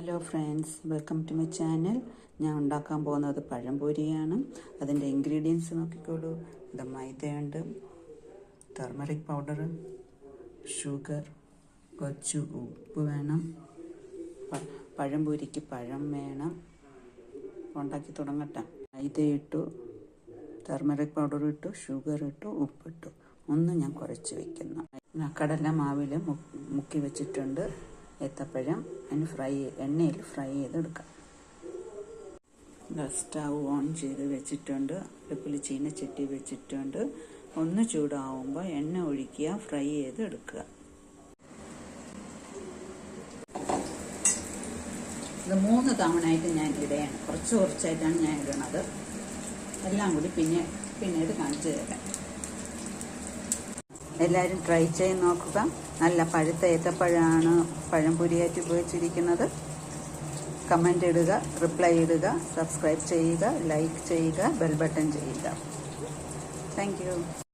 Hello friends, welcome to my channel. ഞാൻ ഉണ്ടാക്കാൻ പോകുന്നത് പഴംപൊരിയാണ്. അതിൻ്റെ ഇൻഗ്രീഡിയൻസ് നോക്കിക്കോളൂ. ഇത് മൈദയുണ്ട്, ടർമറിക് പൗഡർ, ഷുഗർ, കുറച്ച് ഉപ്പ് വേണം, പഴംപൊരിക്ക് പഴം വേണം. ഉണ്ടാക്കി തുടങ്ങട്ടെ. മൈദ ഇട്ടു, ടർമറിക് പൗഡർ ഇട്ടു, ഷുഗർ ഇട്ടു, ഉപ്പിട്ടു. ഒന്ന് ഞാൻ കുഴച്ച് വയ്ക്കുന്നു. കടല മാവിൽ മുക്കി വെച്ചിട്ടുണ്ട്. ഏത്തപ്പഴം അതിന് എണ്ണയിൽ ഫ്രൈ ചെയ്തെടുക്കാം. സ്റ്റൗ ഓൺ ചെയ്ത് വെച്ചിട്ടുണ്ട്. അടുപ്പിൽ ചീനച്ചട്ടി വെച്ചിട്ടുണ്ട്. ഒന്ന് ചൂടാവുമ്പോൾ എണ്ണ ഒഴിക്കുക, ഫ്രൈ ചെയ്ത് എടുക്കുക. ഇത് 3 തവണയായിട്ട് ഞാൻ ഇടുകയാണ്. കുറച്ചായിട്ടാണ് ഞാൻ ഇടുന്നത്. എല്ലാം കൂടി പിന്നീട് കാണിച്ചു തരാം. എല്ലാവരും ട്രൈ ചെയ്ത് നോക്കുക. നല്ല പഴുത്ത ഏത്തപ്പഴമാണ് പഴംപൊരിയായിട്ട് ഉപയോഗിച്ചിരിക്കുന്നത്. കമൻ്റ് ഇടുക, റിപ്ലൈ ഇടുക, സബ്സ്ക്രൈബ് ചെയ്യുക, ലൈക്ക് ചെയ്യുക, ബെൽ ബട്ടൺ ചെയ്യുക. Thank you.